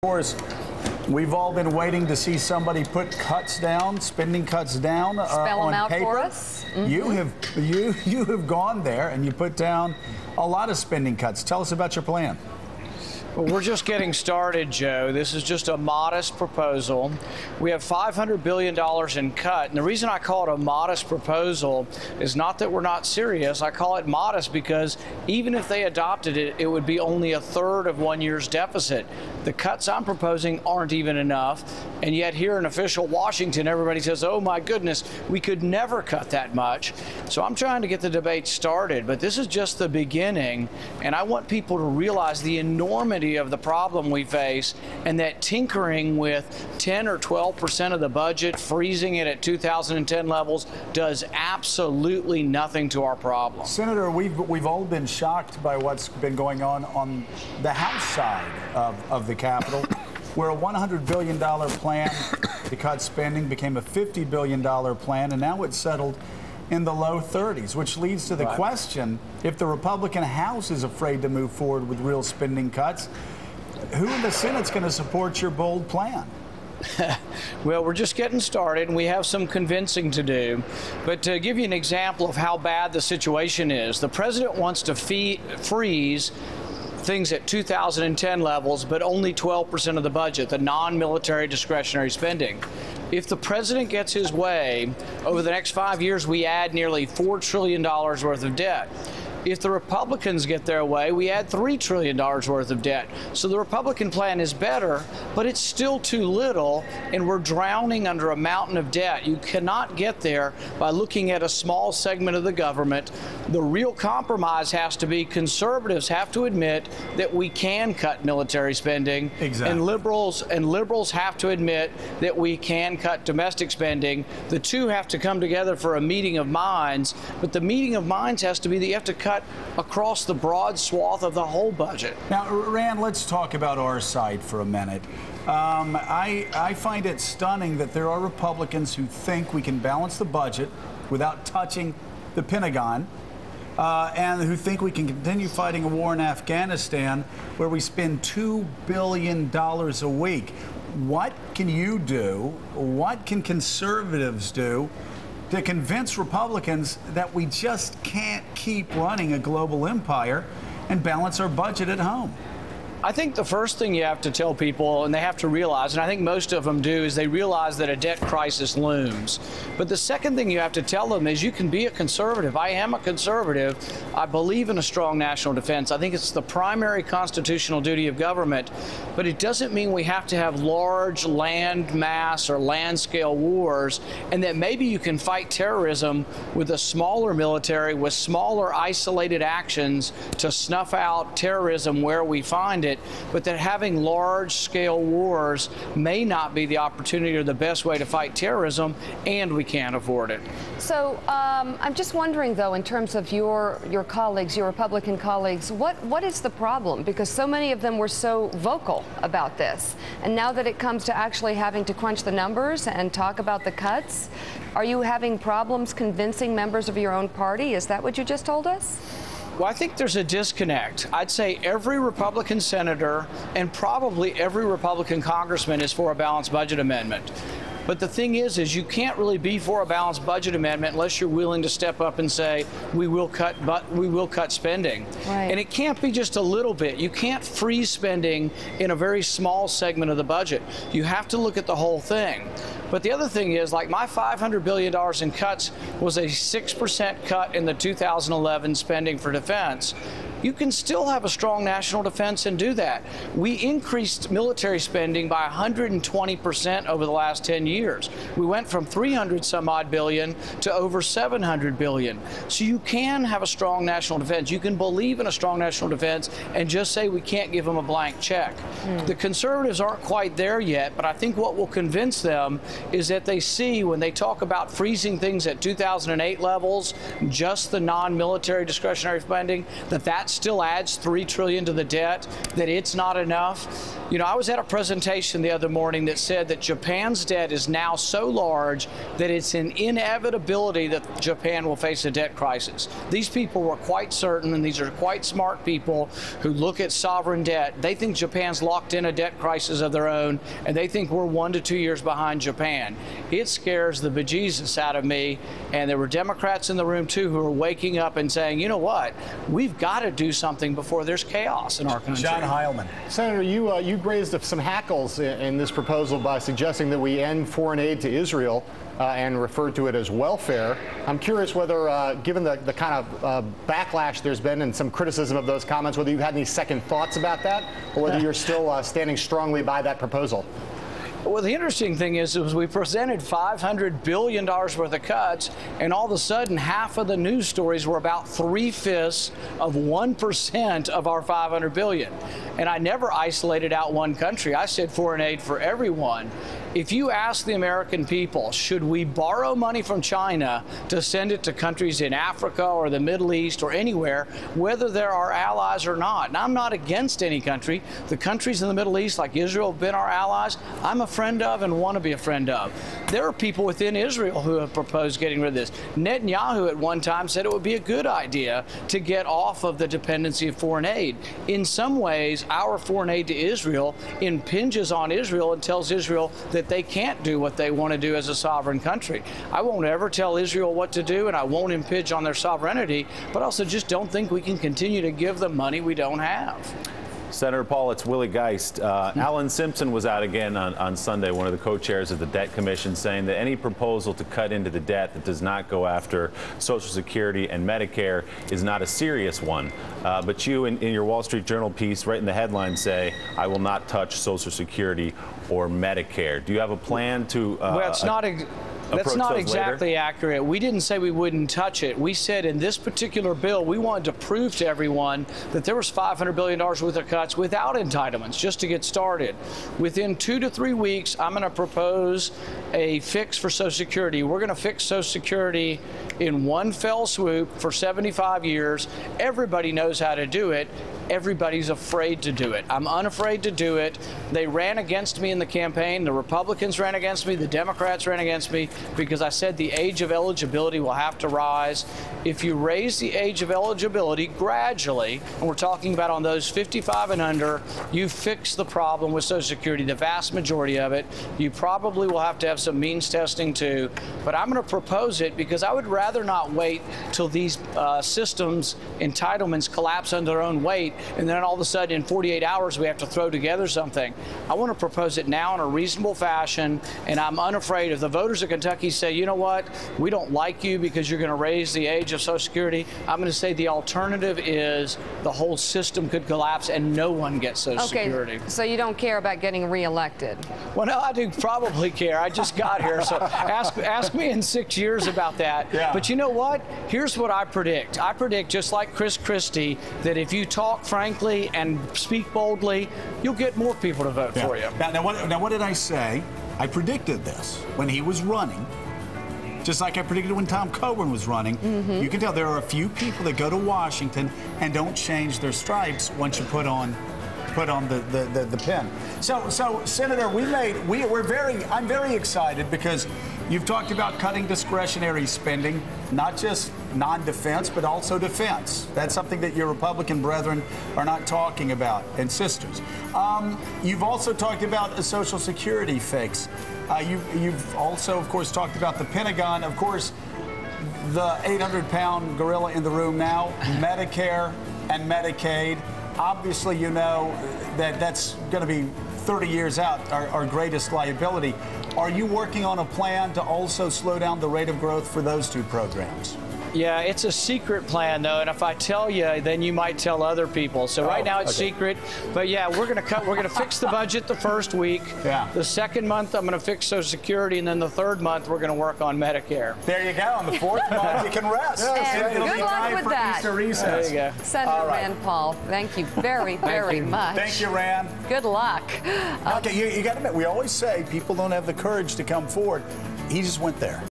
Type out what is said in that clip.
course, we've all been waiting to see somebody put cuts down, spending cuts down Spell them on out paper. for us. You have gone there and you put down a lot of spending cuts. Tell us about your plan. Well, we're just getting started, Joe. This is just a modest proposal. We have $500 billion in cut. And the reason I call it a modest proposal is not that we're not serious. I call it modest because even if they adopted it, it would be only a third of 1 year's deficit. The cuts I'm proposing aren't even enough. And yet here in official Washington, everybody says, oh my goodness, we could never cut that much. So I'm trying to get the debate started, but this is just the beginning. And I want people to realize the enormity of the problem we face, and that tinkering with 10 or 12% of the budget, freezing it at 2010 levels, does absolutely nothing to our problem. Senator, we've all been shocked by what's been going on the House side of the Capitol, where a $100 billion plan to cut spending became a $50 billion plan, and now it's settled in the low 30s, which leads to the question, if the Republican House is afraid to move forward with real spending cuts, who in the Senate's going to support your bold plan? Well, we're just getting started, and we have some convincing to do. But to give you an example of how bad the situation is, the president wants to freeze things at 2010 levels, but only 12% of the budget, the non-military discretionary spending. If the president gets his way, over the next 5 years, we add nearly $4 trillion worth of debt. If the Republicans get their way, we add $3 trillion worth of debt. So the Republican plan is better, but it's still too little, and we're drowning under a mountain of debt. You cannot get there by looking at a small segment of the government. The real compromise has to be conservatives have to admit that we can cut military spending, and liberals have to admit that we can cut domestic spending. The two have to come together for a meeting of minds, but the meeting of minds has to be that you have to cut across the broad swath of the whole budget. Now, Rand, let's talk about our side for a minute. I find it stunning that there are Republicans who think we can balance the budget without touching the Pentagon, and who think we can continue fighting a war in Afghanistan where we spend $2 billion a week. What can you do? What can conservatives do to convince Republicans that we just can't keep running a global empire and balance our budget at home? I think the first thing you have to tell people, and they have to realize, and I think most of them do, is they realize that a debt crisis looms. But the second thing you have to tell them is you can be a conservative. I am a conservative. I believe in a strong national defense. I think it's the primary constitutional duty of government. But it doesn't mean we have to have large land mass or land scale wars, and that maybe you can fight terrorism with a smaller military, with smaller isolated actions to snuff out terrorism where we find it. But that having large-scale wars may not be the opportunity or the best way to fight terrorism, and we can't afford it. So I'm just wondering, though, in terms of your colleagues, your Republican colleagues, what is the problem? Because so many of them were so vocal about this. And now that it comes to actually having to crunch the numbers and talk about the cuts, are you having problems convincing members of your own party? Is that what you just told us? Well, I think there's a disconnect. I'd say every Republican senator and probably every Republican congressman is for a balanced budget amendment. But the thing is you can't really be for a balanced budget amendment unless you're willing to step up and say we will cut spending. Right. And it can't be just a little bit. You can't freeze spending in a very small segment of the budget. You have to look at the whole thing. But the other thing is, like, my $500 billion in cuts was a 6% cut in the 2011 spending for defense. You can still have a strong national defense and do that. We increased military spending by 120% over the last 10 years. We went from 300 some odd billion to over 700 billion. So you can have a strong national defense. You can believe in a strong national defense and just say we can't give them a blank check. The conservatives aren't quite there yet, but I think what will convince them is that they see when they talk about freezing things at 2008 levels, just the non-military discretionary spending, that that still adds $3 trillion to the debt, that it's not enough. You know, I was at a presentation the other morning that said that Japan's debt is now so large that it's an inevitability that Japan will face a debt crisis. These people were quite certain, and these are quite smart people who look at sovereign debt. They think Japan's locked in a debt crisis of their own, and they think we're 1 to 2 years behind Japan. It scares the bejesus out of me, and there were Democrats in the room too who are waking up and saying, you know what, we've got to do something before there's chaos in our country. John Heilman. Senator, you raised some hackles in this proposal by suggesting that we end foreign aid to Israel and referred to it as welfare. I'm curious whether, given the kind of backlash there's been and some criticism of those comments, whether you've had any second thoughts about that, or whether you're still standing strongly by that proposal. Well, the interesting thing is we presented $500 billion worth of cuts, and all of a sudden, half of the news stories were about 3/5 of 1% of our $500 billion. And I never isolated out one country. I said foreign aid for everyone. If you ask the American people, should we borrow money from China to send it to countries in Africa or the Middle East or anywhere, whether they're our allies or not? And I'm not against any country. The countries in the Middle East, like Israel, have been our allies. I'm a friend of and want to be a friend of. There are people within Israel who have proposed getting rid of this. Netanyahu at one time said it would be a good idea to get off of the dependency of foreign aid. In some ways, our foreign aid to Israel impinges on Israel and tells Israel that they can't do what they want to do as a sovereign country. I won't ever tell Israel what to do, and I won't impinge on their sovereignty, but also just don't think we can continue to give them money we don't have. Senator Paul, it's Willie Geist. Alan Simpson was out again on Sunday, one of the co-chairs of the Debt Commission, saying that any proposal to cut into the debt that does not go after Social Security and Medicare is not a serious one. But you, in your Wall Street Journal piece, right in the headline, say, I will not touch Social Security or Medicare. Do you have a plan to well, it's not that's not exactly later? accurate. We didn't say we wouldn't touch it. We said in this particular bill, we wanted to prove to everyone that there was $500 billion worth of cuts without entitlements, just to get started. Within 2 to 3 weeks, I'm going to propose a fix for Social Security. We're going to fix Social Security in one fell swoop for 75 years. Everybody knows how to do it. Everybody's afraid to do it. I'm unafraid to do it. They ran against me in the campaign. The Republicans ran against me. The Democrats ran against me because I said the age of eligibility will have to rise. If you raise the age of eligibility gradually, and we're talking about on those 55 and under, you fix the problem with Social Security, the vast majority of it. You probably will have to have some means testing too, but I'm going to propose it because I would rather not wait till these systems, entitlements collapse under their own weight, and then all of a sudden in 48 hours we have to throw together something. I want to propose it now in a reasonable fashion, and I'm unafraid if the voters of Kentucky say, you know what, we don't like you because you're going to raise the age of Social Security, I'm going to say the alternative is the whole system could collapse and no one gets Social Security. So you don't care about getting reelected? Well, no, I do probably care. I just got here, so ask me in 6 years about that. Yeah. But you know what? Here's what I predict. I predict, just like Chris Christie, that if you talk frankly and speak boldly, you'll get more people to vote for you. Now, what did I say? I predicted this when he was running, just like I predicted when Tom Coburn was running. You can tell there are a few people that go to Washington and don't change their stripes once you put on the pin. So Senator, I'm very excited because you've talked about cutting discretionary spending, not just non-defense, but also defense. That's something that your Republican brethren are not talking about, and sisters. You've also talked about a Social Security fix. You've also, of course, talked about the Pentagon. Of course, the 800-pound gorilla in the room now, Medicare and Medicaid. Obviously, you know that's going to be 30 years out, our greatest liability. Are you working on a plan to also slow down the rate of growth for those two programs? Yeah, it's a secret plan, though, and if I tell you, then you might tell other people. So right now it's secret, but yeah, we're gonna fix the budget the first week. Yeah. The second month I'm gonna fix Social Security, and then the third month we're gonna work on Medicare. There you go. On the fourth month, you can rest. And It'll good be luck time with for that. Easter recess. There you go. Senator Rand Paul, thank you very, very much. Thank you, Rand. Good luck. Okay, you got to admit, we always say people don't have the courage to come forward. He just went there.